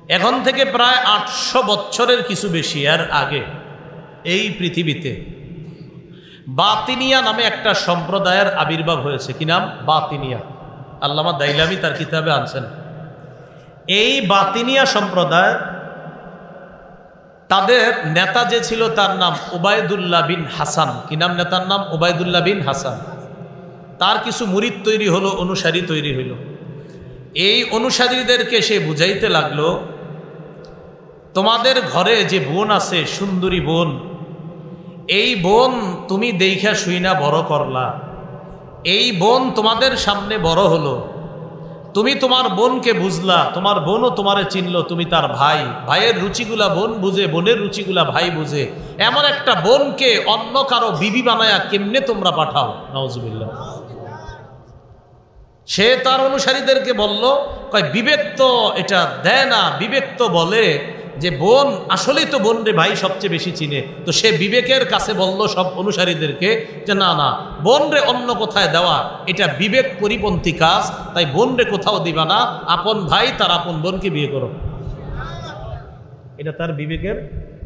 এখন থেকে প্রায় 800 বছরের কিছু বেশি এর আগে এই পৃথিবীতে বাতিনিয়া নামে একটা সম্প্রদায়ের আবির্ভাব হয়েছে। কি নাম? বাতিনিয়া। আল্লামা দাইলামি তার কিতাবে আনছেন। এই বাতিনিয়া সম্প্রদায়, তাদের নেতা যে ছিল তার নাম উবাইদুল্লাহ বিন হাসান। কি নাম নেতার নাম? উবাইদুল্লাহ বিন হাসান। তার কিছু মুরিদ তৈরি হলো, অনুসারী তৈরি হইল। এই অনুসারীদেরকে সে বুঝাইতে লাগলো, তোমাদের ঘরে যে বোন আছে, সুন্দরী বোন, এই বোন তুমি দেইখা শুইনা বড় করলা, এই বোন তোমাদের সামনে বড় হলো, তুমি তোমার বোনকে বুঝলা, তোমার বোনও তোমারে চিনলো, তুমি তার ভাই, ভাইয়ের রুচিগুলা বোন বুঝে, বোনের রুচিগুলা ভাই বুঝে, এমন একটা বোনকে অন্য কারো বিবি বানায়া কেমনে তোমরা পাঠাও? নাউজুবিল্লাহ। সে তার অনুসারীদেরকে বলল, কয় বিবেক তো এটা দেয় না, বিবেক তো বলে যে বোন আসলেই তো বোন রে ভাই সবচেয়ে বেশি চিনে। তো সে বিবেকের কাছে বলল সব অনুসারীদেরকে যে না না, বোন রে অন্য কোথায় দেওয়া এটা বিবেক পরিপন্থী কাজ, তাই বোন রে কোথাও দিবা না, আপন ভাই তার আপন বোনকে বিয়ে করো। এটা তার বিবেকের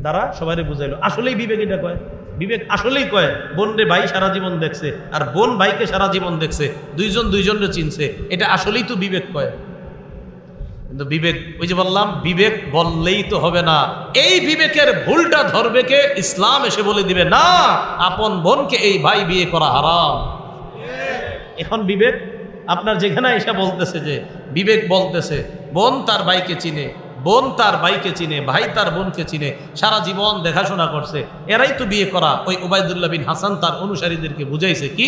দ্বারা সবাই বুঝাইলো। আসলেই বিবেক এটা কয়, বিবেক আসলেই কয় বোন রে ভাই সারা জীবন দেখছে, আর বোন ভাইকে সারা জীবন দেখছে, দুইজন দুইজনরে চিনছে, এটা আসলেই তো বিবেক কয়। কিন্তু বিবেক, ওই যে বললাম, বিবেক বললেই তো হবে না, এই বিবেকের ভুলটা ধরবে কে? ইসলাম এসে বলে দিবে না, আপন বোনকে এই ভাই বিয়ে করা হারাম। এখন বিবেক আপনার যেখানে এসে বলতেছে যে বিবেক বলতেছে বোন তার ভাইকে চিনে, বোন তার ভাইকে চিনে, ভাই তার বোনকে চিনে, সারা জীবন দেখাশোনা করছে, এরাই তো বিয়ে করা। ওই উবাইদুল্লাহ বিন হাসান তার অনুসারীদেরকে বুঝাইছে কি,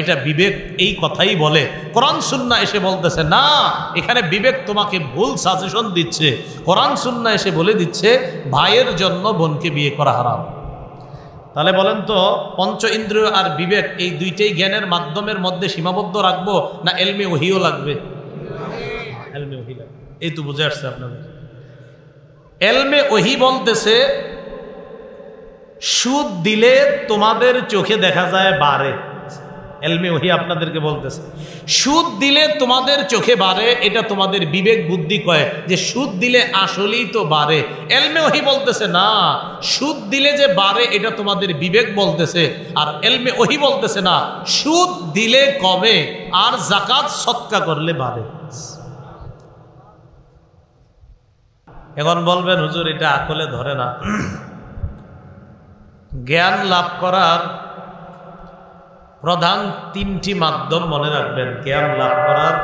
এটা বিবেক এই কথাই বলে। কোরআন সুন্নাহ এসে বলতেছে না, এখানে বিবেক তোমাকে ভুল সাজেশন দিচ্ছে। কোরআন সুন্নাহ এসে বলে দিচ্ছে ভাইয়ের জন্য বোনকে বিয়ে করা হারাম। তাহলে বলেন তো, পঞ্চ ইন্দ্রিয় আর বিবেক এই দুইটাই জ্ঞানের মাধ্যমের মধ্যে সীমাবদ্ধ রাখবো, না এলমে ওহিও লাগবে? এলমে ওহি লাগবে। এই তো বুঝে আসছে আপনাদের। এলমে ওহি বলতেছে সুদ দিলে তোমাদের চোখে দেখা যায় বাড়ে। এলমে ওহি আপনাদেরকে বলতেছে সুদ দিলে তোমাদের চোখে বাড়ে, এটা তোমাদের বিবেক বুদ্ধি কয় যে সুদ দিলে আসলেই তো বাড়ে। এলমে ওহি বলতেছে না, সুদ দিলে যে বাড়ে এটা তোমাদের বিবেক বলতেছে, আর এলমে ওহি বলতেছে না, সুদ দিলে কমে আর যাকাত সদকা করলে বাড়ে। এখন বলবেন হুজুর এটা আকলে ধরে না। জ্ঞান লাভ করার প্রধান তিনটি মাধ্যম মনে রাখবেন। জ্ঞান লাভ করার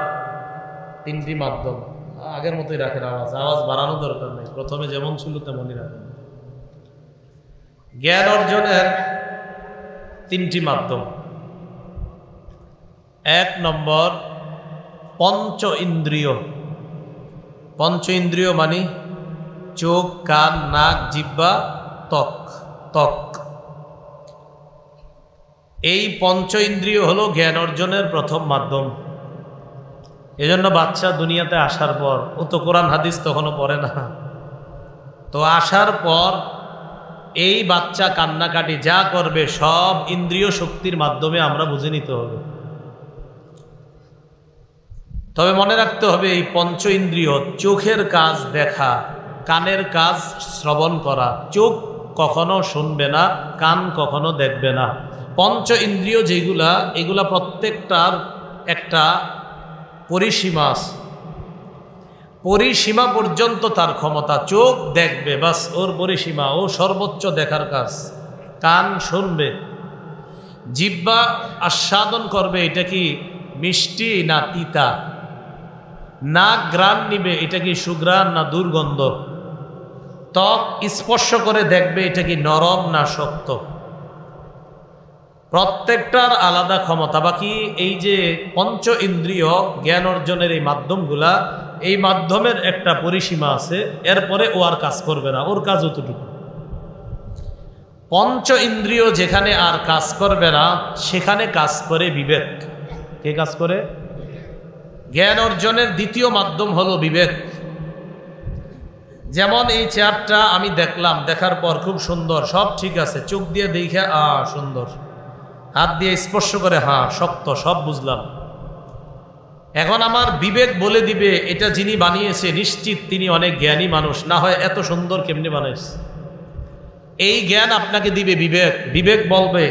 তিনটি মাধ্যম। আগের মতোই রাখেন, আওয়াজ বাড়ানো দরকার নেই, প্রথমে যেমন ছিল তেমনই রাখেন। জ্ঞান অর্জনের তিনটি মাধ্যম। 1 নম্বর পঞ্চ ইন্দ্রিয়। পঞ্চ ইন্দ্রিয় মানে চোখ, কান, নাক, জিহ্বা, ত্বক। এই পঞ্চ ইন্দ্রিয় হলো জ্ঞান অর্জনের প্রথম মাধ্যম। এজন্য বাচ্চা দুনিয়াতে আসার পর, ও তো কোরআন হাদিস তখনও পড়ে না, তো আসার পর এই বাচ্চা কান্নাকাটি যা করবে সব ইন্দ্রিয় শক্তির মাধ্যমে আমরা বুঝে নিতে হবে। তবে মনে রাখতে হবে এই পঞ্চ ইন্দ্রিয়, চোখের কাজ দেখা, কানের কাজ শ্রবণ করা, চোখ কখনো শুনবে না, কান কখনো দেখবে না। পঞ্চ ইন্দ্রিয় যেগুলা, এগুলা প্রত্যেকটার একটা পরিসীমা আছে, পরিসীমা পর্যন্ত তার ক্ষমতা। চোখ দেখবে, বাস ওর পরিসীমা, ও সর্বোচ্চ দেখার কাজ। কান শুনবে, জিহ্বা আস্বাদন করবে এটা কি মিষ্টি না তিতা, নাক ঘ্রাণ নিবে এটা কি সুঘ্রাণ না দুর্গন্ধ, ত্বক স্পর্শ করে দেখবে এটা কি নরম না শক্ত। প্রত্যেকটার আলাদা ক্ষমতা। বাকি এই যে পঞ্চ ইন্দ্রিয় জ্ঞান অর্জনের এই মাধ্যমগুলা, এই মাধ্যমের একটা পরিসীমা আছে, এরপরে ও আর কাজ করবে না, ওর কাজ অতটুকু। পঞ্চ ইন্দ্রিয় যেখানে আর কাজ করবে না সেখানে কাজ করে বিবেক। কে কাজ করে? জ্ঞান অর্জনের দ্বিতীয় মাধ্যম হলো বিবেক। যেমন এই চেয়ারটা আমি দেখলাম, দেখার পর খুব সুন্দর, সব ঠিক আছে, চোখ দিয়ে দেখে সুন্দর, হাত দিয়ে স্পর্শ করে শক্ত, সব বুঝলাম। এখন আমার বিবেক বলে দিবে এটা যিনি বানিয়েছে নিশ্চিত তিনি অনেক জ্ঞানী মানুষ, না হয় এত সুন্দর কেমনে বানাইছে। এই জ্ঞান আপনাকে দিবে বিবেক। বিবেক বলবে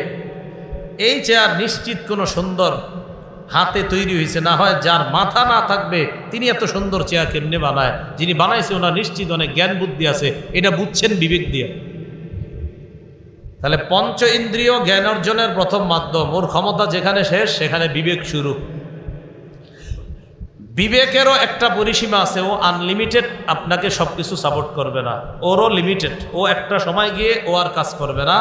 এই চেয়ার নিশ্চিত কোনো সুন্দর হাতে তৈরি হয়েছে, না হয় যার মাথা না থাকবে তিনি এত সুন্দর চেয়ার কেমনে বানায়। যিনি বানাইছে ওনার নিশ্চিত অনেক জ্ঞান বুদ্ধি আছে, এটা বুঝছেন বিবেক দিয়ে। তাহলে পঞ্চ ইন্দ্রিয় জ্ঞান অর্জনের প্রথম মাধ্যম। ওর ক্ষমতা যেখানে শেষ সেখানে বিবেক শুরু। বিবেকেরও একটা পরিসীমা আছে, ও আনলিমিটেড আপনাকে সবকিছু সাপোর্ট করবে না, ওরও লিমিটেড। ও একটা সময় গিয়ে ও আর কাজ করবে না।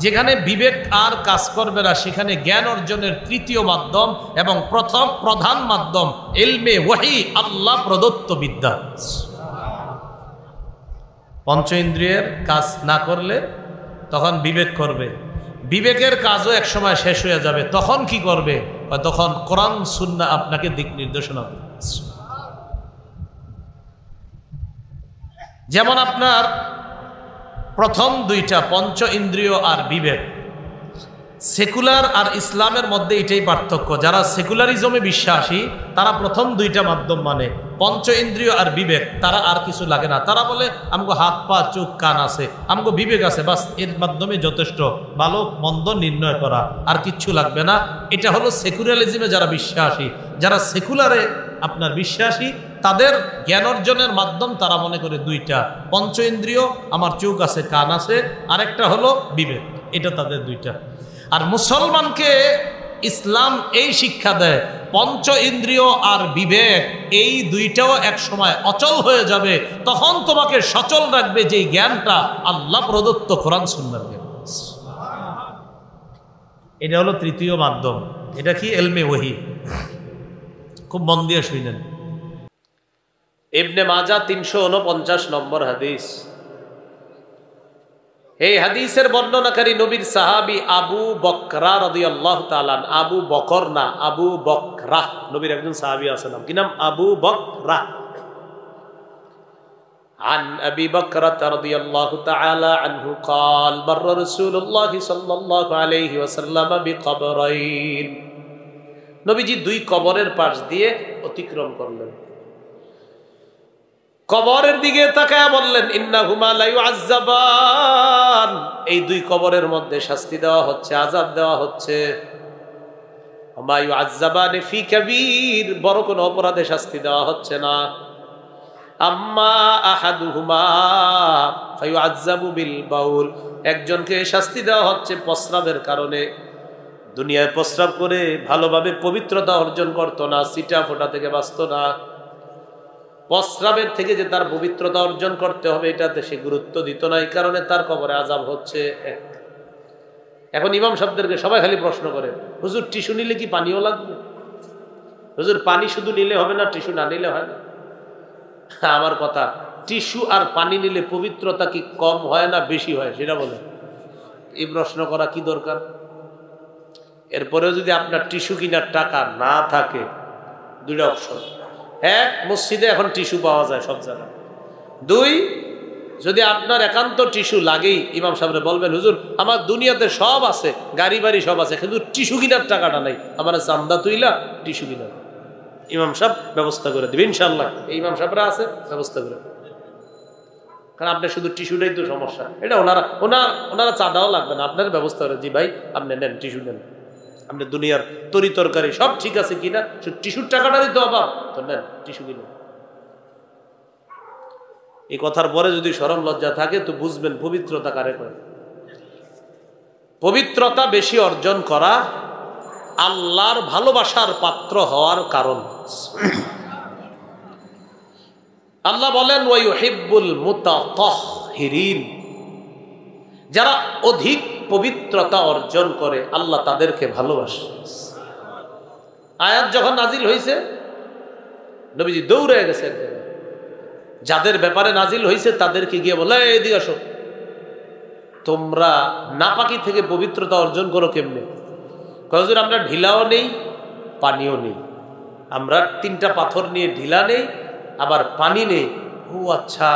যেখানে বিবেক আর কাজ করবে না সেখানে জ্ঞান অর্জনের তৃতীয় মাধ্যম এবং প্রথম প্রধান মাধ্যম ইলমে ওয়াহি, আল্লাহ প্রদত্ত বিদ্যা। পঞ্চ ইন্দ্রিয়ের কাজ না করলে তখন বিবেক করবে। বিবেকের কাজও এক সময় শেষ হয়ে যাবে, তখন কি করবে? তখন কোরআন সুন্নাহ আপনাকে দিক নির্দেশনা দেবে। যেমন আপনার প্রথম দুইটা পঞ্চ ইন্দ্রিয় আর বিবেক, সেকুলার আর ইসলামের মধ্যে এটাই পার্থক্য। যারা সেকুলারিজমে বিশ্বাসী তারা প্রথম দুইটা মাধ্যম মানে পঞ্চ ইন্দ্রিয় আর বিবেক, তারা আর কিছু লাগে না। তারা বলে আমগো হাত পা চোখ কান আছে, আমগো বিবেক আছে, বাস এর মাধ্যমে যথেষ্ট ভালো মন্দ নির্ণয় করা, আর কিচ্ছু লাগবে না। এটা হলো সেকুলারিজমে যারা বিশ্বাসী। যারা সেকুলারে আপনার বিশ্বাসী তাদের জ্ঞান অর্জনের মাধ্যম তারা মনে করে দুইটা, পঞ্চ ইন্দ্রিয় আমার চোখ আছে কান আছে, আরেকটা হলো বিবেক, এটা তাদের দুইটা। আর মুসলমানকে ইসলাম এই শিক্ষা দেয় পঞ্চ ইন্দ্রিয় আর বিবেক এই দুইটাও এক সময় অচল হয়ে যাবে, তখন তোমাকে সচল রাখবে যে জ্ঞানটা আল্লাহ প্রদত্ত কোরআন সুন্নাহর জ্ঞান। এটা হলো তৃতীয় মাধ্যম। এটা কি? ইলমে ওয়াহি। খুব মন দিয়ে শুনেন। ইবনে মাজাহ 349 নম্বর হাদিস। এই হাদিসের বর্ণনাকারী নবীর সাহাবী আবু বকরা রাদিয়াল্লাহু তাআলা। আবু বকর না, আবু বকরা। নবীর একজন সাহাবী আছে, নাম কি? নাম আবু বকরা। عن أبي بكرة رضي الله تعالى عنه قال مر رسول الله صلى الله عليه وسلم بقبرين। নবীজি দুই কবরের পাশ দিয়ে অতিক্রম করলেন। কবরের দিকে তাকায় বললেন ইন্নাহুমা লা ইউআজ্জাবান, এই দুই কবরের মধ্যে শাস্তি দেওয়া হচ্ছে, আযাব দেওয়া হচ্ছে। ওমা ইউআজ্জাবানি ফি কাবীর, বড় কোনো অপরাধে শাস্তি দেওয়া হচ্ছে না। আম্মা আহাদুহুমা ফায়ুআজ্জাবু বিল বাউল, একজনকে শাস্তি দেওয়া হচ্ছে প্রস্রাবের কারণে। দুনিয়ায় প্রস্রাব করে ভালোভাবে পবিত্রতা অর্জন করতো না, সিটা ফোটা থেকে বাঁচতো না। প্রস্রাবের থেকে যে তার পবিত্রতা অর্জন করতে হবে এটাতে সে গুরুত্ব দিত না, এই কারণে তার কবরে আযাব হচ্ছে। এখন ইমাম সাহেবদেরকে সবাই খালি প্রশ্ন করে, হুজুর টিস্যু নিলে কি পানিও লাগবে? হুজুর পানি শুধু নিলে হবে না, টিস্যু না নিলে হয় না? আমার কথা, টিস্যু আর পানি নিলে পবিত্রতা কি কম হয় না বেশি হয় সেটা বলে। এই প্রশ্ন করা কি দরকার? এরপরেও যদি আপনার টিস্যু কেনার টাকা না থাকে, দুইটা অপশন। এক, মসজিদে এখন টিস্যু পাওয়া যায় সব জায়গায়। দুই, যদি আপনার একান্ত টিস্যু লাগেই ইমাম সাহেবরে বলবেন হুজুর আমার দুনিয়াতে সব আছে, গাড়ি বাড়ি সব আছে, কিন্তু টিস্যু কেনার টাকাটা নাই, আমার চান্দা তুইলা টিস্যু কিনা। ইমাম সাহেব ব্যবস্থা করে দেবে ইনশাল্লাহ। এই ইমাম সাহেবরা আছে, ব্যবস্থা করে দেবে। কারণ আপনার শুধু টিস্যুটাই তো সমস্যা, এটা ওনারা চাঁদাও লাগবে না, আপনার ব্যবস্থা করে, জি ভাই আপনি নেন টিস্যু নেন, আপনি দুনিয়ার তরি তরকারি সব ঠিক আছে কিনা, শুধু টিস্যুর টাকাটারই তো অভাব, তো নেন টিস্যু কিনা। এই কথার পরে যদি শরম লজ্জা থাকে তো বুঝবেন পবিত্রতা কারে করে। পবিত্রতা বেশি অর্জন করা আল্লাহর ভালোবাসার পাত্র হওয়ার কারণ। আল্লাহ বলেন ওয়ায়ুহিব্বুল মুতাতাহহিরিন, যারা অধিক পবিত্রতা অর্জন করে আল্লাহ তাদেরকে ভালোবাসে। আয়াত যখন নাজিল হয়েছে নবীজি দৌড়ে গেছেন, যাদের ব্যাপারে নাজিল হয়েছে তাদেরকে গিয়ে বলে এদিকে আসো, তোমরা নাপাকি থেকে পবিত্রতা অর্জন করো কেমনে? হুজুর আমরা ঢিলাও নেই পানিও নেই, আমরা 3টা পাথর নিয়ে ঢিলা নেই আবার পানি নেই। ও আচ্ছা,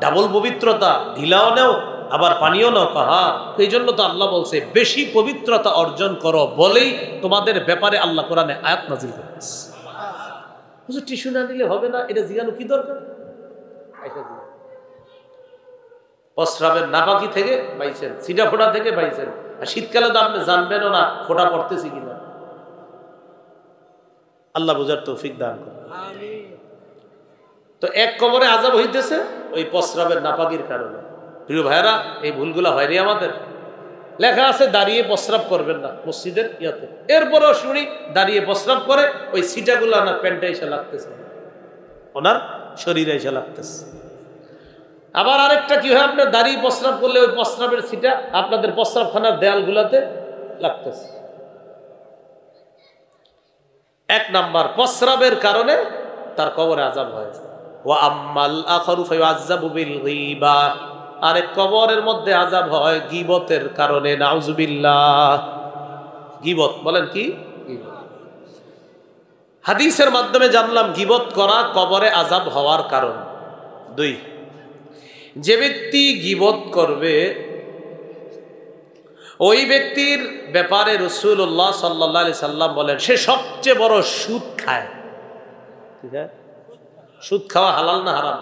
ডাবল পবিত্রতা, ঢিলাও নেও আবার পানিও নাও। হ্যাঁ, এই জন্য তো আল্লাহ বলছে বেশি পবিত্রতা অর্জন করো বলেই তোমাদের ব্যাপারে আল্লাহ কোরআনে আয়াত নাজিল করেছে। হুজুর টিস্যু না নিলে হবে না, এটা জিজ্ঞানো কি দরকার? প্রস্রাবের নাপাকি থেকে বাইছেন, সিটা ফোটা থেকে বাইছেন, আর শীতকালে তো আপনি জানবেনও না ফোটা পড়তেছি কিনা। আল্লাহ বুঝার তৌফিক দান করে। তো এক কবরে আযাব হইতেছে ওই প্রস্রাবের নাপাকির কারণে। প্রিয় ভাইরা, এই ভুলগুলা হয়নি আমাদের? লেখা আছে দাঁড়িয়ে প্রস্রাব করবেন না মসজিদের ইয়াতে, এরপরও শুনি দাঁড়িয়ে প্রস্রাব করে, ওই সিটাগুলা না প্যান্টে এসে লাগতেছে, ওনার শরীরে এসে লাগতেছে। আবার আরেকটা কি হয়, আপনার দাঁড়িয়ে প্রস্রাব করলে ওই প্রস্রাবের সিটা আপনাদের প্রস্রাবখানার দেয়ালগুলাতে লাগতেছে। এক নাম্বার, প্রস্রাবের কারণে তার কবরে আযাব হয়। ওয়া আম্মাল আখারু ফায়ুআযাবু বিল গীবা, আরেক কবরের মধ্যে আযাব হয় গীবতের কারণে। নাউযুবিল্লাহ। গীবত বলেন কি? হাদিসের মাধ্যমে জানলাম গীবত করা কবরে আযাব হওয়ার কারণ। 2, যে ব্যক্তি গীবত করবে ওই ব্যক্তির ব্যাপারে রাসূলুল্লাহ সাল্লাল্লাহু আলাইহি সাল্লাম বলেন সে সবচেয়ে বড় সুদ খায়। ঠিক আছে, সুদ খাওয়া হালাল না হারাম?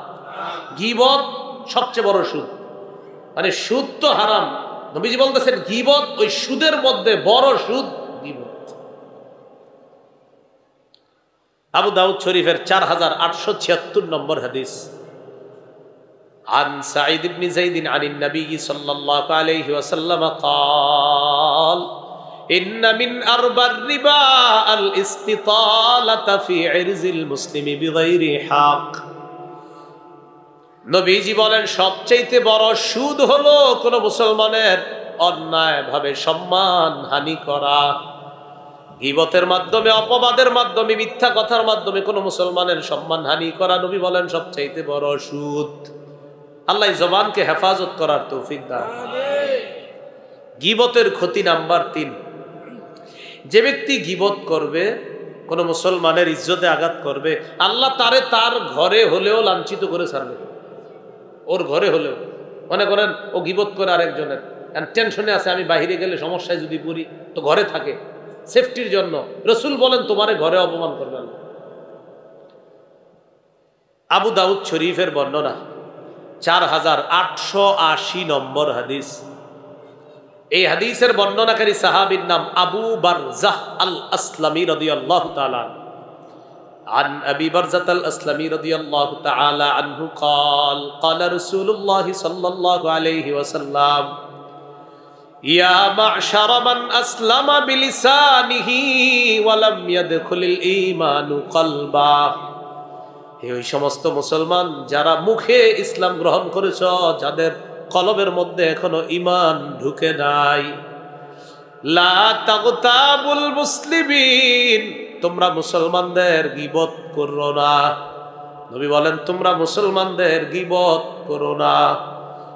গীবত সবচেয়ে বড় সুদ, মানে সুদ তো হারাম, নবীজি বলতেছেন গীবত ওই সুদের মধ্যে বড় সুদ গীবত। আবু দাউদ শরীফের 4876 নম্বর হাদিস। عن سعيد بن زيد عن النبي صلى الله عليه وسلم قال إن من أربى الربا الاستطالة في عرض المسلم بغير حق। নবীজি বলেন সবচেয়ে বড় সুদ হলো কোন মুসলমানের অন্যায়ভাবে সম্মান হানি করা। গীবতের মাধ্যমে, অপবাদের মাধ্যমে, মিথ্যা কথার মাধ্যমে কোন মুসলমানের সম্মান হানি করা, নবী বলেন সবচেয়ে বড় সুদ। আল্লাহ জবানকে হেফাজত করার তৌফিক দান। গীবতের ক্ষতি নাম্বার 3, যে ব্যক্তি গীবত করবে, কোন মুসলমানের ইজ্জতে আঘাত করবে, আল্লাহ তারে তার ঘরে হলেও লাঞ্ছিত করে ছাড়বে। ওর ঘরে হলেও, মনে করেন ও গীবত করে আরেকজনের, টেনশনে আছে আমি বাহিরে গেলে সমস্যায় যদি পড়ি, তো ঘরে থাকে সেফটির জন্য। রাসূল বলেন তোমারে ঘরে অপমান করবে না। আবু দাউদ শরীফের বর্ণনা 4880 নম্বর হাদিস। এই হাদিসের বর্ণনাকারী সাহাবীর নাম আবু বারজাহ আল আসলামী রাদিয়াল্লাহু তাআলা। عن أبي برزة الأسلمي رضي الله تعالى عنه قال قال رسول الله صلى الله عليه وسلم يا معشر من أسلم بلسانه ولم يدخل الإيمان قلبه। এই সমস্ত মুসলমান যারা মুখে ইসলাম গ্রহণ করেছ, যাদের কলবের মধ্যে এখনো ঈমান ঢুকে নাই, লা তাগতাবুল মুসলিমিন, তোমরা মুসলমানদের গীবত করো না। নবী বলেন তোমরা মুসলমানদের গীবত করো না।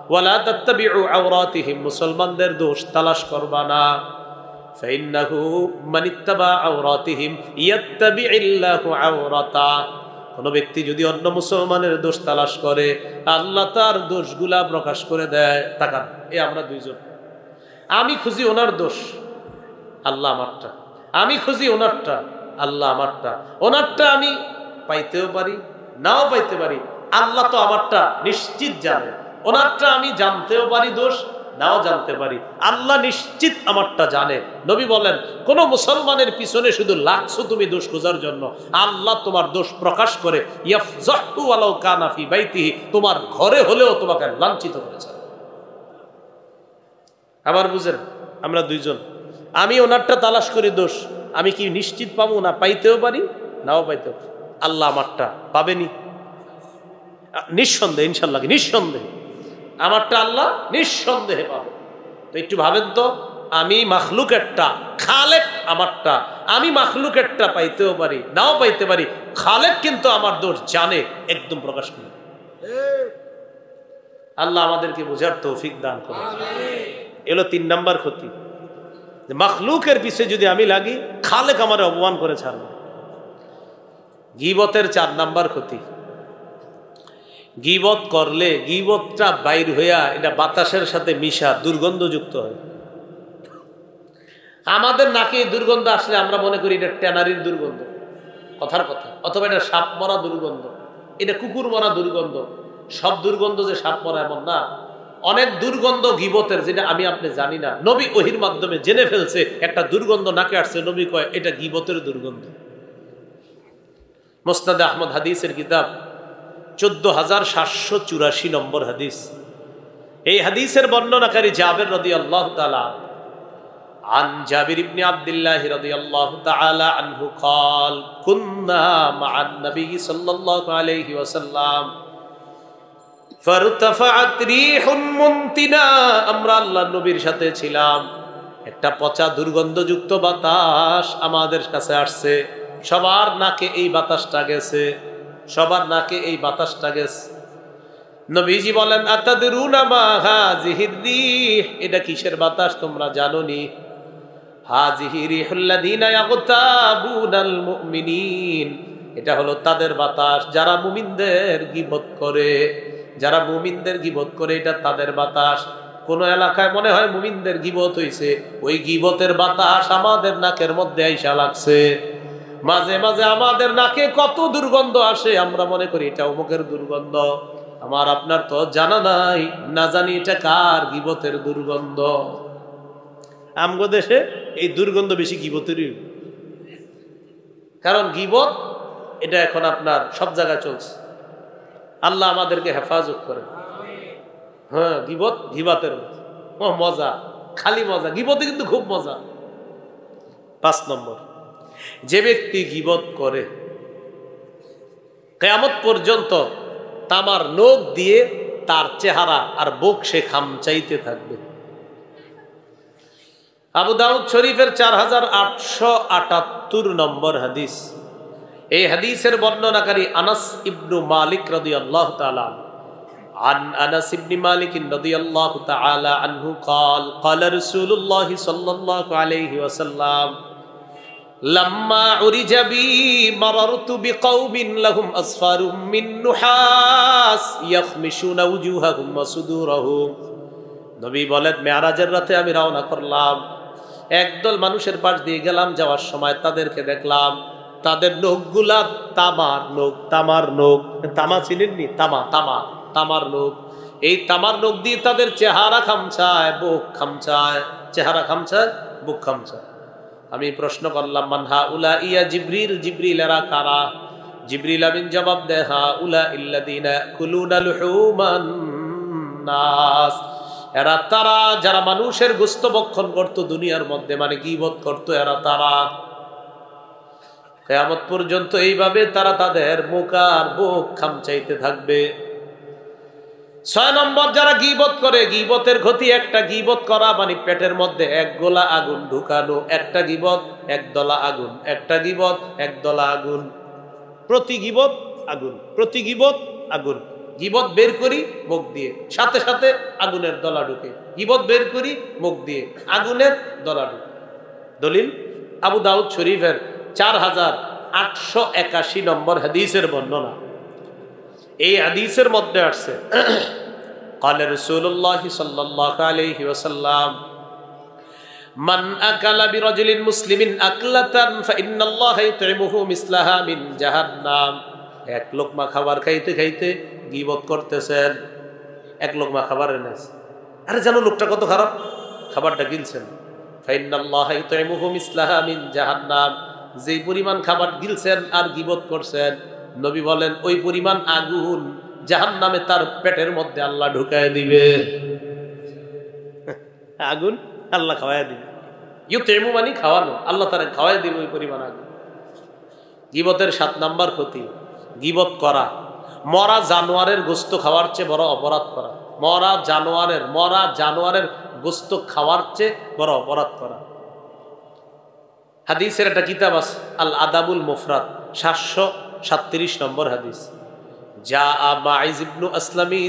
ওয়ালা তাত্তাবিউ আওরাতিহিম, মুসলমানদের দোষ তালাশ করবা না। ফাইন্নাহু মান ইত্তাবা আওরাতিহিম ইয়াত্তাবিইল্লাহু আওরাতা, কোন ব্যক্তি যদি অন্য মুসলমানের দোষ তালাশ করে, আল্লাহ তার দোষগুলা প্রকাশ করে দেয়। তাকান, আমরা দুইজন, আমি খুঁজি ওনার দোষ, আল্লাহ আমারটা, আমি খুঁজি ওনারটা, আল্লাহ আমারটা। ওনারটা আমি পাইতেও পারি, নাও পাইতে পারি, আল্লাহ তো আমারটা নিশ্চিত জানে। ওনারটা আমি জানতেও পারি দোষ, নাও জানতে পারি, আল্লাহ নিশ্চিত আমারটা জানে। নবী বলেন কোন মুসলমানের পিছনে শুধু লাগছো তুমি দোষ খোঁজার জন্য, আল্লাহ তোমার দোষ প্রকাশ করে ইয়াফজাহু ওয়ালাউ কানা ফি বাইতিহি, তোমার ঘরে হলেও তোমাকে লাঞ্ছিত করেছে। আবার বুঝেন, আমরা দুইজন, আমি ওনারটা তালাশ করি দোষ, আমি কি নিশ্চিত পাবো না? পাইতেও পারি, নাও পাইতেও। আল্লাহ আমারটা পাবেনি নিঃসন্দেহে, ইনশাল্লাহ নিঃসন্দেহে আমারটা আল্লাহ নিঃসন্দেহে পাবে। তো একটু ভাবেন তো, আমি মাখলুকেরটা, খালেক আমারটা, আমি মাখলুকেরটা পাইতেও পারি, নাও পাইতে পারি, খালেক কিন্তু আমার দোষ জানে, একদম প্রকাশ করে। আল্লাহ আমাদেরকে বোঝার তৌফিক দান করে। এলো 3 নাম্বার ক্ষতি, যে মাখলুকের পিছে যদি আমি লাগি, খালেক আমার অপমান করে ছাড়বে। গীবতের 4 নাম্বার ক্ষতি, গীবত করলে গীবতটা বাইর হইয়া এটা বাতাসের সাথে মিশা দুর্গন্ধযুক্ত হয়। আমাদের নাকে দুর্গন্ধ আসলে আমরা মনে করি এটা ট্যানারির দুর্গন্ধ, কথার কথা, অথবা এটা সাপ মরা দুর্গন্ধ, এটা কুকুর মরা দুর্গন্ধ। সব দুর্গন্ধ যে সাপ মরা এমন না, অনেক দুর্গন্ধ গীবতের যেটা আমি আপনি জানি না, নবী ওহির মাধ্যমে জেনে ফেলছে। একটা দুর্গন্ধ নাকে আসছে, নবী কয় এটা গীবতের দুর্গন্ধ। মুসনাদে আহমদ হাদিসের কিতাব 14,784 নম্বর হাদিস। এই হাদিসের বর্ণনাকারী জাবের রাদিয়াল্লাহু তাআলা عن جابر بن عبد الله رضي الله تعالى عنه قال كنا مع النبي صلى الله عليه وسلم فارتفعت ريح منتنا আমরা আল্লাহর নবীর সাথে ছিলাম, একটা পচা দুর্গন্ধযুক্ত বাতাস আমাদের কাছে আসছে। সবার নাকে এই বাতাসটা গেছে, সবার নাকে এই বাতাসটা গেছে। নবীজি বলেন আতাদরুনা মা হাযিহির রিহ, এটা কিসের বাতাস তোমরা জানো নি? হাযিহি রিহুল্লাযিনা ইয়াগতাবুনাল মুমিনিন, এটা হলো তাদের বাতাস যারা মুমিনদের গীবত করে, যারা মুমিনদের গীবত করে, এটা তাদের বাতাস। কোন এলাকায় মনে হয় মুমিনদের গীবত হইছে, ওই গীবতের বাতাস আমাদের নাকের মধ্যে আইসা লাগছে। মাঝে মাঝে আমাদের নাকে কত দুর্গন্ধ আসে, আমরা মনে করি এটা অমুকের দুর্গন্ধ। আমার আপনার তো জানা নাই, না জানি এটা কার গীবতের দুর্গন্ধ। আমগো দেশে এই দুর্গন্ধ বেশি গীবতেরই, কারণ গীবত এটা এখন আপনার সব জায়গায় চলছে। আল্লাহ আমাদেরকে হেফাজত করে। হ্যাঁ, গীবত গীবাতের মজা, খালি মজা, গীবতে কিন্তু খুব মজা। 5 নম্বর, যে ব্যক্তি গীবত করে কিয়ামত পর্যন্ত তামার নখ দিয়ে তার চেহারা আর বুক সে খামচাইতে থাকবে। আবু দাউদ শরীফের 4878 নম্বর হাদিস। এই হাদিসের বর্ণনাকারী আনাস ইবনু মালিক রাদিয়াল্লাহু তাআলা عن أنس بن مالك رضي الله تعالى عنه قال قال رسول الله صلى الله عليه وسلم لما عرج بي مررت بقوم لهم أصفار من نحاس يخمشون وجوههم وصدورهم। নবী বলেন মেরাজের রাতে আমি রওনা করলাম, একদল মানুষের পাশ দিয়ে গেলাম, যাওয়ার সময় তাদেরকে দেখলাম তাদের নখগুলা তামার নখ। তামার নখ, তামা চিনেননি? তামা তামা তামার নখ। এই তামার নখ দিয়ে তাদের চেহারা খামচায়, বুক খামচায়, চেহারা খামচায়, বুক খামচায়। আমি প্রশ্ন করলাম মানহা উলা ইয়া জিবরিল, জিবরিল এরা কারা? জিবরিল আমিন জবাব দেয় হা উলা ইল্লাযিনা কুলুনা লুহুমান নাস, এরা তারা যারা মানুষের গোশত ভক্ষণ করত দুনিয়ার মধ্যে, মানে গীবত করত, এরা তারা। কিয়ামত পর্যন্ত এইভাবে তারা তাদের মুখ আর বুক খামচাইতে থাকবে। 6 নম্বর, যারা গীবত করে, গীবতের ক্ষতি একটা, গীবত করা মানে পেটের মধ্যে এক গোলা আগুন ঢুকানো। একটা গীবত এক দলা আগুন, একটা গীবত এক দলা আগুন। প্রতি গীবত আগুন, প্রতি গীবত আগুন। গীবত বের করি মুখ দিয়ে, সাথে সাথে আগুনের দলা ঢুকে। গীবত বের করি মুখ দিয়ে, আগুনের দলা ঢুকে। দলিল আবু দাউদ শরীফের 4881 নম্বর হাদিসের বর্ণনা। এই হাদিসের মধ্যে আসছে قال رسول الله صلى الله عليه وسلم من أكل برجل مسلم أكلة فإن الله يطعمه مثلها من جهنم। এক লোকমা খাবার খাইতে খাইতে গীবত করতেছেন, এক লোকমা খাবার এনেছে, আরে জানো লোকটা কত খারাপ, খাবারটা গিলছেন। فإن الله يطعمه مثلها من جهنم, যে পরিমাণ খাবার গিলছেন আর গীবত করছেন, নবী বলেন ওই পরিমাণ আগুন জাহান্নামে তার পেটের মধ্যে আল্লাহ ঢুকায় দিবে। আগুন আল্লাহ খাওয়ায় দিবে। ইউতিমু মানে খাওয়ানো, আল্লাহ তারা খাওয়ায় দিবে ওই পরিমাণ আগুন। গীবতের 7 নাম্বার ক্ষতি, গীবত করা মরা জানোয়ারের গোশত খাওয়ার চেয়ে বড় অপরাধ করা। মরা জানোয়ারের গোশত খাওয়ার চেয়ে বড় অপরাধ করা। হাদিসের একটা কিতাব আছে আল আদাবুল মুফরাদ, 737 নম্বর হাদিস। جاء معاذ بن أسلمي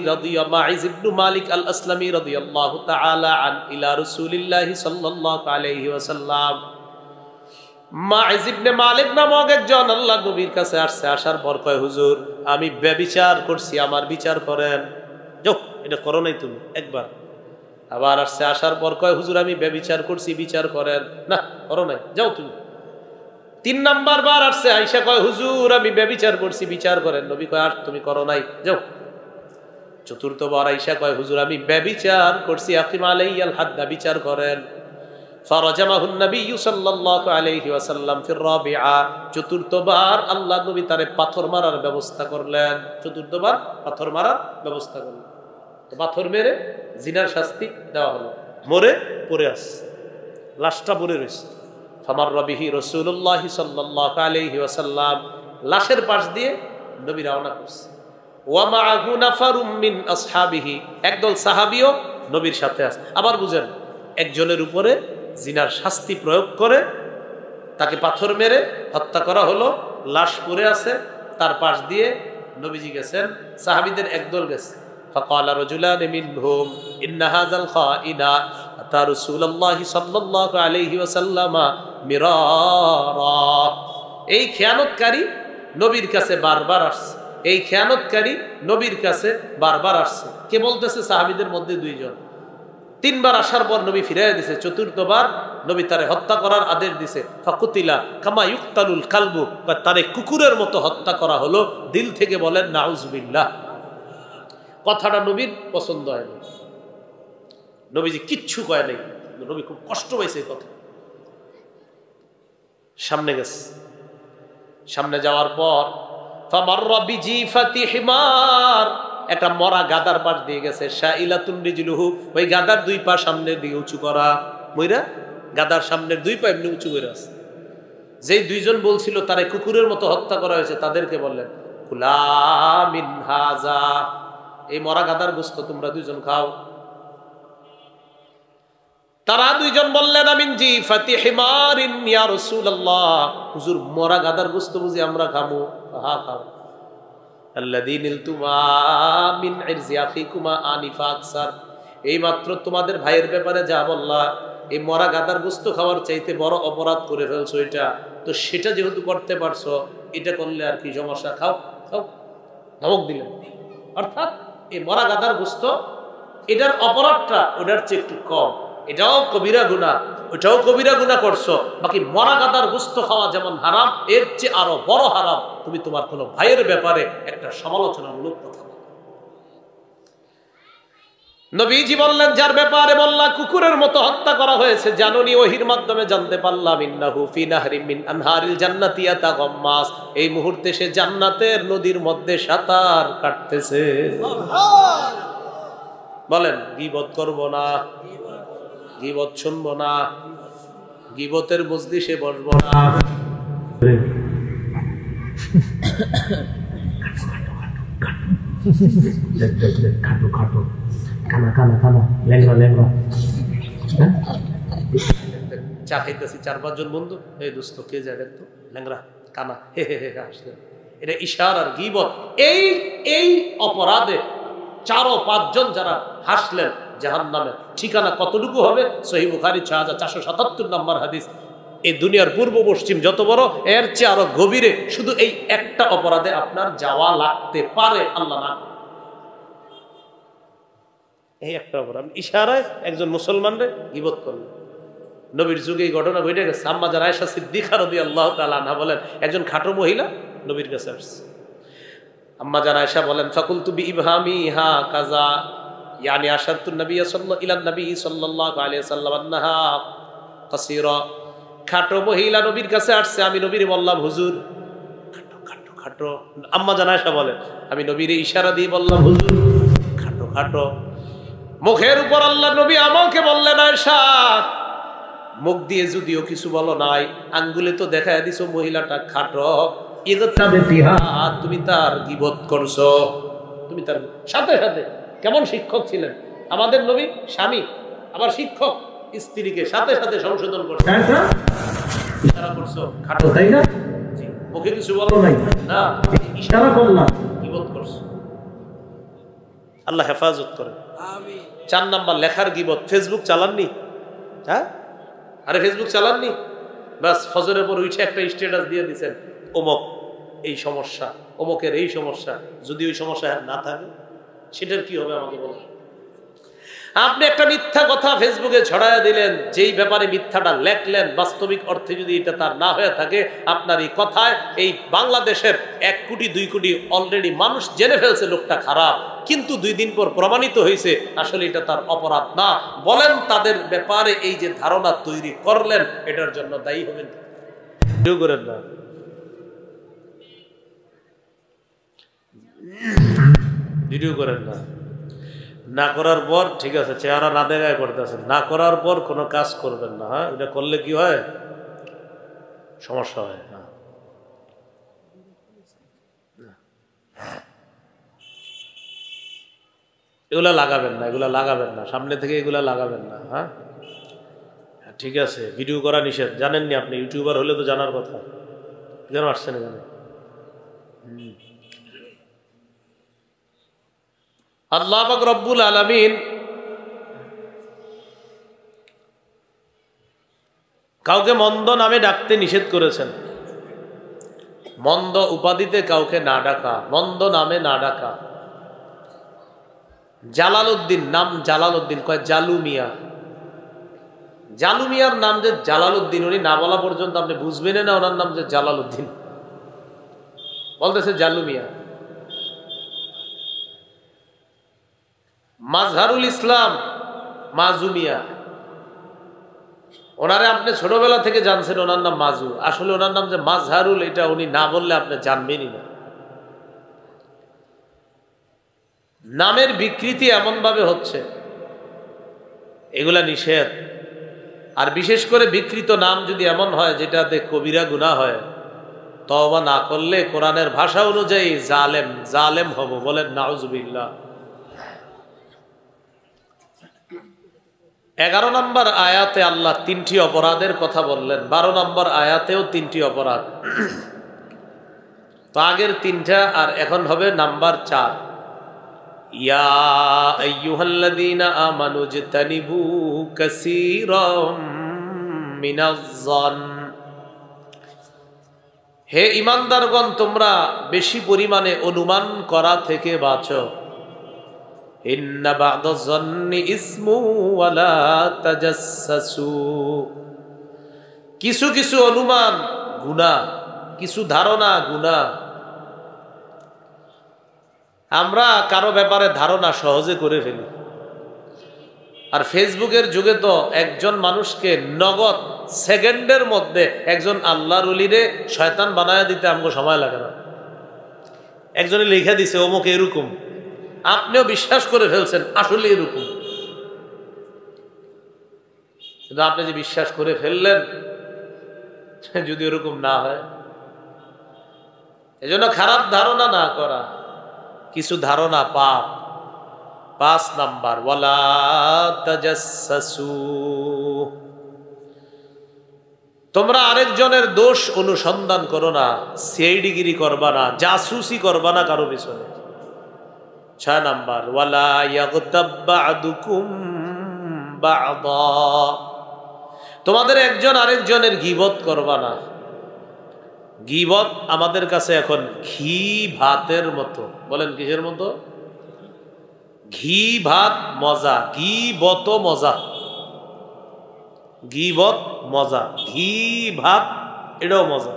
معاذ بن مالك الأسلمي رضي الله تعالى عنه إلى رسول الله صلى الله عليه وسلم। معاذ بن مالك নামক একজন আল্লাহর নবীর কাছে আসছে। আসার পর কয় হুজুর আমি ব্যভিচার করছি, আমার বিচার করেন। যাও, এটা করো নাই তুমি একবার। আবার আসছে, আসার পর কয় হুজুর আমি ব্যভিচার করছি, বিচার করেন। না করো নাই, যাও তুমি। 3 নাম্বার বার আসছে, আয়েশা কয় হুজুর আমি ব্যভিচার করছি, বিচার করেন। নবী কয় আর তুমি করো নাই, যাও। চতুর্থবার আয়েশা কয় হুজুর আমি ব্যভিচার করছি, আকিম আলাইয়াল হাদ্দা, বিচার করেন। ফারাজামাহুন নবী সাল্লাল্লাহু আলাইহি ওয়াসাল্লাম ফির রাবিআ, চতুর্থবার আল্লাহ নবী তারে পাথর মারার ব্যবস্থা করলেন। চতুর্থবার পাথর মারার ব্যবস্থা করলেন। তো পাথর মেরে জিনার শাস্তি দেওয়া হলো। মরে পড়ে আছে, লাশটা পড়ে রয়েছে। ফামাররা বিহি রাসূলুল্লাহ সাল্লাল্লাহু আলাইহি ওয়াসাল্লাম, লাশের পাশ দিয়ে নবী রওনা করছে। ওয়া মাআহু নাফারুম মিন আসহাবিহি, একদল সাহাবীও নবীর সাথে আছে। আবার বুঝেন, একজনের উপরে জিনার শাস্তি প্রয়োগ করে তাকে পাথর মেরে হত্যা করা হলো, লাশ পড়ে আছে, তার পাশ দিয়ে নবীজি গেছেন, সাহাবীদের একদল গেছে। ফাকালা রাজুলান মিনহুম ইন্না হাযাল খাইনা আতা রাসূলুল্লাহ সাল্লাল্লাহু আলাইহি ওয়াসাল্লাম মিরারা, এই খেয়ানতকারী নবীর কাছে বারবার আসছে, এই খেয়ানতকারী নবীর কাছে বারবার আসছে। কে বলতেছে? সাহাবীদের মধ্যে 2 জন। 3 বার আসার পর নবী ফিরাইয়া দিছে, চতুর্থবার নবী তারে হত্যা করার আদেশ দিছে। ফাকুতিলা কামা ইউক্তালুল কালবু, তারে কুকুরের মতো হত্যা করা হলো। দিল থেকে বলেন নাউজুবিল্লাহ। কথাটা নবীর পছন্দ হয়নি, নবীজি কিচ্ছু কয় নাই, নবী খুব কষ্ট পাইছে এই কথা। সামনে গেছে, সামনে যাওয়ার পর ফামাররা বিজিফাতি হিমার, একটা মরা গাদার পাশ দিয়ে গেছে। শাইলাতুন রিজলুহু, ওই গাদার 2 পা সামনের দিকে উঁচু করা, মইরা গাদার সামনের 2 পা এমনি উঁচু করে আছে। যেই 2 জন বলছিল তারে কুকুরের মতো হত্যা করা হয়েছে, তাদেরকে বললেন কুলা মিন হাযা, এই মরা গাদার গোশত তোমরা 2 জন খাও। তারা 2 জন বললেন আমিন জিফাতি হিমারিন ইয়া রাসূলুল্লাহ, হুজুর মরা গাদার গোশত বুঝি আমরা খাবো? হ্যাঁ খাও। আল্লাযী নিলতুমা মিন ইরজি আখিকুমা আনিফা আকসার, এই মাত্র তোমাদের ভাইয়ের ব্যাপারে যা বললা, এই মরা গাদার গোশত খাওয়ার চাইতে বড় অপরাধ করে ফেলছো এটা, তো সেটা যেহেতু করতে পারছো, এটা করলে আর কি সমস্যা, খাও খাও, ধমক দিলেন। অর্থাৎ এই মরা গাদার গোশত, এটার অপরাধটা ওটার চেয়ে একটু কম, এটাও কবিরা গুনাহ, ওটাও কবিরা গুনাহ করছো, বাকি মরা গাদার গোশত খাওয়া যেমন হারাম, এর চেয়ে আরো বড় হারাম তুমি তোমার কোনো ভাইয়ের ব্যাপারে একটা সমালোচনামূলক কথা বলো। নবীজি বললেন যার ব্যাপারে বললা কুকুরের মতো হত্যা করা হয়েছে, জানুনি ওহির মাধ্যমে জানতে পারলাম ইন্নাহু ফি নাহরিম মিন আনহারিল জান্নাতি ইয়াতাগাম্মাস, এই মুহূর্তে সে জান্নাতের নদীর মধ্যে সাঁতার কাটতেছে। বলেন গীবত করব না, গীবত শুনবো না, গীবতের মজলিসে বসবো না। খাটো খাটো কানা কানা কানা ল্যাংড়া ল্যাংড়া, চা খাইতেছি 4-5 জন বন্ধু, এই দোস্ত কে যায় দেখতো, ল্যাংড়া কানা, হে হে হে হাসলেন, এটা ইশারার গীবত। এই এই অপরাধে 4 ও 5 জন যারা হাসলেন, জাহান্নামের ঠিকানা কতটুকু হবে? সহিহ বুখারী 6477 নম্বর হাদিস। এই দুনিয়ার পূর্ব পশ্চিম যত বড়, এর চেয়ে আরো গভীরে শুধু এই একটা অপরাধে আপনার যাওয়া লাগতে পারে, আল্লাহ না। এই একটা অপরাধ ইশারায় একজন মুসলমানরে গীবত করলেন। নবীর যুগে এই ঘটনা ঘটে গেছে। আম্মা জান আয়েশা সিদ্দিকা রাদিয়াল্লাহু তাআলা আনহা বলেন, একজন খাটো মহিলা নবীর কাছে আসছে। আম্মা জান আয়েশা বলেন ফাকুলতু বিইবহামি হা কাজা, ইয়ানি আশারতু নবী সাল্লাল্লাহু আলাইহি ওয়াসাল্লাম আন্নাহা কাসীরা। খাটো মহিলা নবীর কাছে আসছে, আমি নবীরে বললাম হুজুর খাটো খাটো খাটো। আম্মা জান আয়েশা বলেন আমি নবীরে ইশারা দিয়ে বললাম হুজুর খাটো খাটো। মুখের উপর আল্লাহ নবী আমাকে বললেন আয়েশা, মুখ দিয়ে যদিও কিছু বলো নাই, আঙ্গুলে তো দেখায় দিছো মহিলাটা খাটো, তুমি তার গীবত করছো। তুমি তার সাথে সাথে, কেমন শিক্ষক ছিলেন আমাদের নবী, স্বামী আবার শিক্ষক, স্ত্রীকে সাথে সাথে সংশোধন করছো, ইশারা করছো খাটো, তাই না? মুখে কিছু বলো নাই, না ইশারা করলাম, গীবত করছো। আল্লাহ হেফাজত করে। 4 নাম্বার লেখার গীবত। ফেসবুক চালাননি? হ্যাঁ, আরে ফেসবুক চালাননি? বাস ফজরের পর উঠে একটা স্ট্যাটাস দিয়ে দিচ্ছেন অমুক এই সমস্যা, অমুকের এই সমস্যা। যদি ওই সমস্যা না থাকে সেটার কি হবে আমাকে বলো। আপনি একটা মিথ্যা কথা ফেসবুকে ছড়াইয়া দিলেন, যেই ব্যাপারে মিথ্যাটা লেখলেন বাস্তবিক অর্থে যদি এটা তার না হয়ে থাকে, আপনার এই কথায় এই বাংলাদেশের 1 কোটি 2 কোটি অলরেডি মানুষ জেনে ফেলছে লোকটা খারাপ, কিন্তু 2 দিন পর প্রমাণিত হয়েছে আসলে এটা তার অপরাধ না। বলেন তাদের ব্যাপারে এই যে ধারণা তৈরি করলেন এটার জন্য দায়ী হবেন? ভিডিও করেন না, ভিডিও করেন না। না করার পর ঠিক আছে চেহারা না দেখায় করতেছেন, না করার পর কোনো কাজ করবেন না। হ্যাঁ, এটা করলে কি হয়? সমস্যা হয়। হ্যাঁ, এগুলা লাগাবেন না, এগুলা লাগাবেন না, সামনে থেকে এগুলা লাগাবেন না। হ্যাঁ, ঠিক আছে, ভিডিও করা নিষেধ। জানেননি আপনি? ইউটিউবার হলে তো জানার কথা, কেন আসছেন এখানে? আল্লাহ পাক রব্বুল আলামিন কাউকে মন্দ নামে ডাকতে নিষেধ করেছেন। মন্দ উপাধিতে কাউকে না ডাকা, মন্দ নামে না ডাকা। জালালউদ্দিন, নাম জালালউদ্দিন, কয় জালু মিয়া। জালু মিয়ার নাম যে জালালউদ্দিন, উনি না বলা পর্যন্ত আপনি বুঝবেন না ওনার নাম যে জালালউদ্দিন, বলতেছে জালু মিয়া। মাজহারুল ইসলাম মাজু মিয়া, ওনারে আপনি ছোটবেলা থেকে জানছেন ওনার নাম মাজু, আসলে ওনার নাম যে মাজহারুল এটা উনি না বললে আপনি জানবেনই না। নামের বিকৃতি এমন ভাবে হচ্ছে, এগুলা নিষেধ। আর বিশেষ করে বিকৃত নাম যদি এমন হয় যেটাতে কবিরা গুনাহ হয়, তওবা না করলে কোরআনের ভাষা অনুযায়ী জালেম, জালেম হব। বলেন নাউজুবিল্লাহ। 11 নম্বর আয়াতে আল্লাহ 3টি অপরাধের কথা বললেন, 12 নম্বর আয়াতেও 3টি অপরাধ। তো আগের 3টা আর এখন হবে নাম্বার 4। ইয়া আইয়ুহাল্লাযীনা আমানু ইজতানিবু কাসীরাম মিনাজ-যন, হে ঈমানদারগণ তোমরা বেশি পরিমাণে অনুমান করা থেকে বাঁচো। ইন্না বা'দাজ-যন্নি ইসমু ওয়া লা তাজাসসু, কিছু কিছু অনুমান গুনাহ, কিছু ধারণা গুনাহ। আমরা কারো ব্যাপারে ধারণা সহজে করে ফেলি। আর ফেসবুকের যুগে তো একজন মানুষকে নগদ সেকেন্ডের মধ্যে একজন আল্লাহর ওলিরে শয়তান বানায় দিতে আমাকে সময় লাগে না। একজনে লিখে দিছে অমুক এরকম, আপনিও বিশ্বাস করে ফেলছেন আসলে এরকম, কিন্তু আপনি যে বিশ্বাস করে ফেললেন যদি এরকম না হয়। এজন্য খারাপ ধারণা না করা, কিছু ধারণা পাপ। 5 নাম্বার ওয়ালা তাজাসসু, তোমরা আরেকজনের দোষ অনুসন্ধান করো না, সিআইডিগিরি করবা না, জাসুসি করবা না কারো পিছনে। 6 নাম্বার ওয়ালা ইয়াগতাব বা'দুকুম বা'দা, তোমাদের একজন আরেকজনের গীবত করবা না। গীবত আমাদের কাছে এখন ঘি ভাতের মতো। বলেন কিসের মতো? ঘি ভাত মজা, গীবত মজা, গীবত মজা, ঘি ভাত এটাও মজা।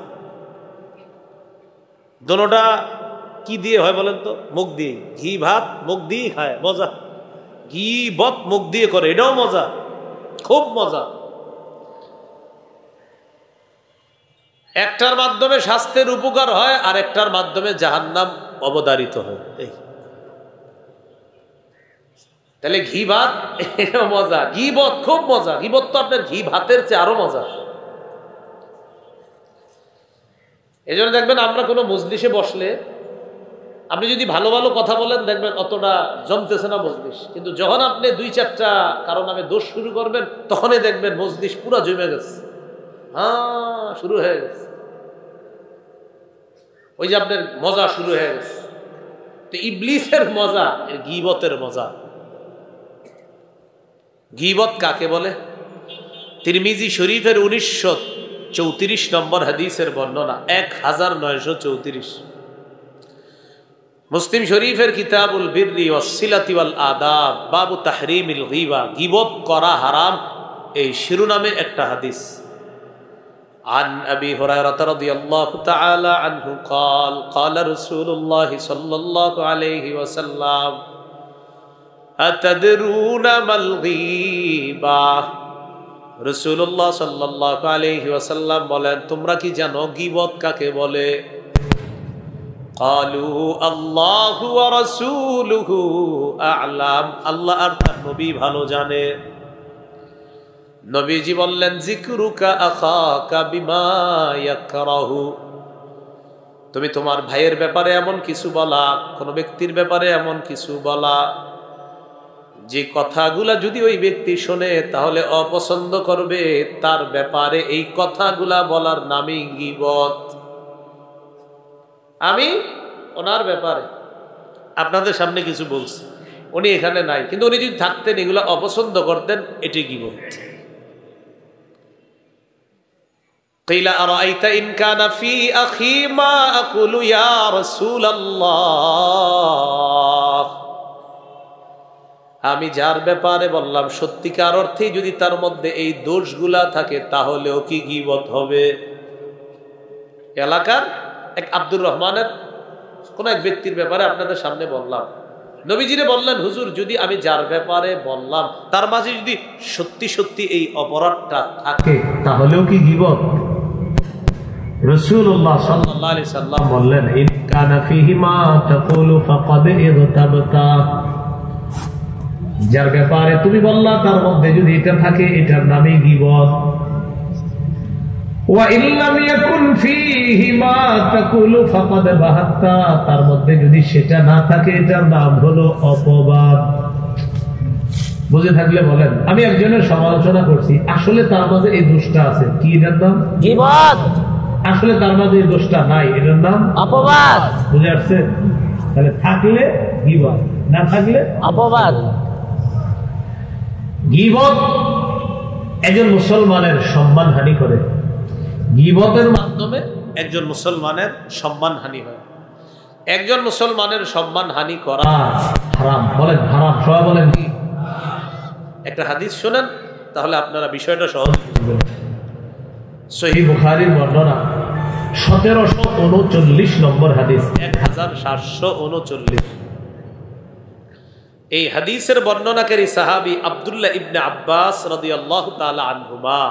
দোনোটা কি দিয়ে হয় বলেন তো? মুখ দিয়ে। ঘি ভাত মুখ দিয়ে খায়, মজা। গীবত মুখ দিয়ে করে, এটাও মজা, খুব মজা। একটার মাধ্যমে স্বাস্থ্যের উপকার হয়, আর একটার মাধ্যমে জাহান্নাম অবধারিত হয়। এই তাহলে ঘি ভাত এটাও মজা, গীবত খুব মজা। গীবত তো আপনার ঘি ভাতের চেয়ে আরো মজা। এই জন্য দেখবেন আমরা কোনো মজলিসে বসলে আপনি যদি ভালো ভালো কথা বলেন দেখবেন অতটা জমতেছে না মজলিস, কিন্তু যখন আপনি 2-4টা কারো নামে দোষ শুরু করবেন তখনই দেখবেন মজলিস পুরো জমে গেছে। হ্যাঁ, শুরু হয়ে গেছে, ওই যে আপনার মজা শুরু হয়ে গেছে। তো ইবলিসের মজা, এর গীবতের মজা। গীবত কাকে বলে? তিরমিজি শরীফের 1934 নম্বর হাদিসের বর্ণনা, 1934। মুসলিম শরীফের কিতাবুল বিররি ওয়াসসিলাতি ওয়াল আদাব বাবু তাহরিমিল গীবা, গীবত করা হারাম, এই শিরোনামে একটা হাদিস। عن أبي هريرة رضي الله تعالى عنه قال قال رسول الله صلى الله عليه وسلم أتدرون ما الغيبة রাসূলুল্লাহ সাল্লাল্লাহু আলাইহি ওয়াসাল্লাম বলেন, তোমরা কি জানো গীবত কাকে বলে? ক্বালু আল্লাহু ওয়া রাসূলুহু আ'লাম, আল্লাহ আর তার নবী ভালো জানে। নবীজি বললেন, যিকরুকা আখাকা বিমা ইয়াকরাহু, তুমি তোমার ভাইয়ের ব্যাপারে এমন কিছু বলা, কোন ব্যক্তির ব্যাপারে এমন কিছু বলা যে কথাগুলা যদি ওই ব্যক্তি শোনে তাহলে অপছন্দ করবে, তার ব্যাপারে এই কথাগুলা বলার নামই গীবত। আমি ওনার ব্যাপারে আপনাদের সামনে কিছু বলছি, উনি এখানে নাই, কিন্তু উনি যদি থাকতেন এগুলো অপছন্দ করতেন, এটি গীবত। قيل أرأيت إن كان في أخي ما أقول يا رسول الله, আমি যার ব্যাপারে বললাম সত্যিকার অর্থে যদি তার মধ্যে এই দোষগুলা থাকে তাহলেও কি গীবত হবে? এলাকার এক আব্দুর রহমানের কোন এক ব্যক্তির ব্যাপারে আপনাদের সামনে বললাম, নবীজিরে বললেন, হুজুর যদি আমি যার ব্যাপারে বললাম তার মাঝে যদি সত্যি সত্যি এই অপরাধটা থাকে তাহলেও কি গীবত? রাসূলুল্লাহ সাল্লাল্লাহু আলাইহি সাল্লাম বললেন, ইন কানা ফীহি মা তাকুলু ফাকাদ ইগতাবতা, যার ব্যাপারে তুমি বললা তার মধ্যে যদি এটা থাকে এটার নামই গীবত। ওয়া ইন লাম ইয়াকুন ফীহি মা তাকুলু ফাকাদ বাহাত্তা, তার মধ্যে যদি সেটা না থাকে এটার নাম হলো অপবাদ। বুঝে থাকলে বলেন, আমি একজনের সমালোচনা করছি, আসলে তার মাঝে এই দোষটা আছে, কি এটার নাম? গীবত। আসলে তার মাঝে এই দোষটা নাই, এটার নাম অপবাদ। বুঝে আসছে? তাহলে থাকলে গীবত, না থাকলে অপবাদ। গীবত একজন মুসলমানের সম্মান হানি করে, গীবতের মাধ্যমে একজন মুসলমানের সম্মান হানি হয়। একজন মুসলমানের সম্মান হানি করা হারাম। বলেন হারাম, সবাই বলেন কি? একটা হাদিস শোনেন তাহলে আপনারা বিষয়টা সহজ বুঝবেন। সহিহ বুখারীর বর্ণনা 1739 নম্বর হাদিস, 1739। এই হাদিসের বর্ণনাকারী সাহাবী আব্দুল্লাহ ইবনে আব্বাস রাদিয়াল্লাহু তাআলা আনহুমা।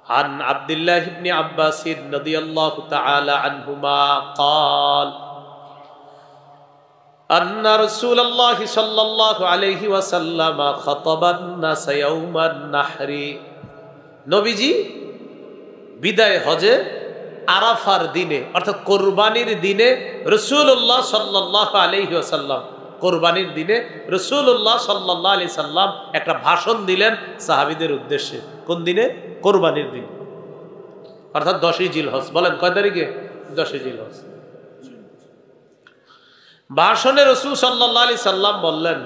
عن عبد الله بن عباس رضي الله تعالى عنهما قال أن رسول الله صلى الله عليه وسلم خطب الناس يوم النحر, নবীজি বিদায় হজে আরাফার দিনে অর্থাৎ কোরবানির দিনে রাসূলুল্লাহ সাল্লাল্লাহু আলাইহি ওয়াসাল্লাম, কোরবানির দিনে রাসূলুল্লাহ সাল্লাল্লাহু আলাইহি সাল্লাম একটা ভাষণ দিলেন সাহাবীদের উদ্দেশ্যে। কোন দিনে? কোরবানির দিন, অর্থাৎ 10ই জিলহজ। বলেন কয় তারিখে? 10ই জিলহজ। ভাষণে রাসূল সাল্লাল্লাহু আলাইহি সাল্লাম বললেন,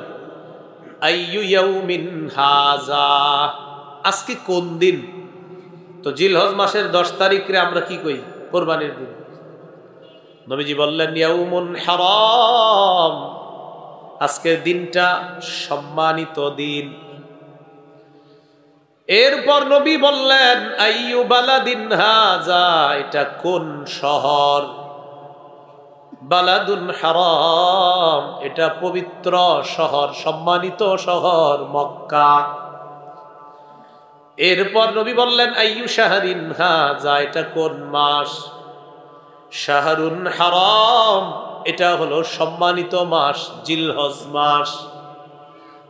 আইয়ু ইয়াউমিন হাযা, আজকে কোন দিন? তো জিলহজ মাসের 10 তারিখে আমরা কি কই? কোরবানির দিন। নবীজি বললেন, ইয়াউমুন হারাম, আজকের দিনটা সম্মানিত দিন। এরপর নবী বললেন, আইয়ু বালাদিন হাযা, এটা কোন শহর? বালাদুন হারাম, এটা পবিত্র শহর, সম্মানিত শহর মক্কা। এরপর নবী বললেন, আইয়ু শাহরিন হাযা, এটা কোন মাস? শাহরুন হারাম, এটা হলো সম্মানিত মাস, জিলহজ মাস।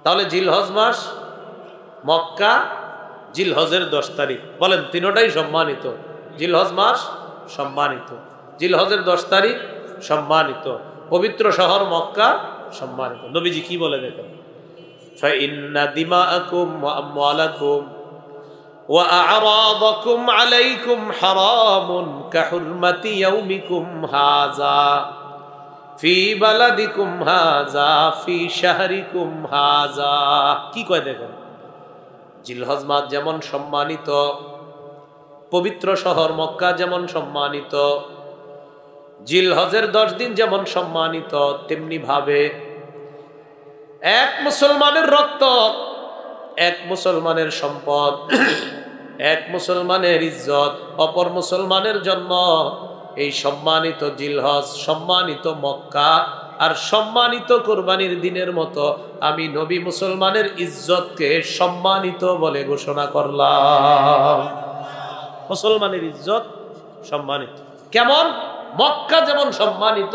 তাহলে জিলহজ মাস, মক্কা, জিলহজের 10 তারিখ। বলেন তিনটাই সম্মানিত। জিলহজ মাস সম্মানিত, জিলহজের 10 তারিখ সম্মানিত, পবিত্র শহর মক্কা সম্মানিত। নবীজি কি বলে দেখেন, ফাইন্না দিমাআকুম ওয়া আমওয়ালাকুম ওয়া আ'রাদাকুম আলাইকুম হারামুন কাহুরমাতি ইয়াউমিকুম হাযা ফি বালাদিকুম হাযা ফি শাহরিকুম হাযা। কি কয় দেখেন, জিলহজ মাস যেমন সম্মানিত, পবিত্র শহর মক্কা যেমন সম্মানিত, জিলহজের 10 দিন যেমন সম্মানিত, তেমনি ভাবে এক মুসলমানের রক্ত, এক মুসলমানের সম্পদ, এক মুসলমানের ইজ্জত, অপর মুসলমানের জন্ম, এই সম্মানিত জিলহজ, সম্মানিত মক্কা আর সম্মানিত কোরবানির দিনের মতো আমি নবী মুসলমানের ইজ্জতকে সম্মানিত বলে ঘোষণা করলাম। মুসলমানের ইজ্জত সম্মানিত কেমন? মক্কা যেমন সম্মানিত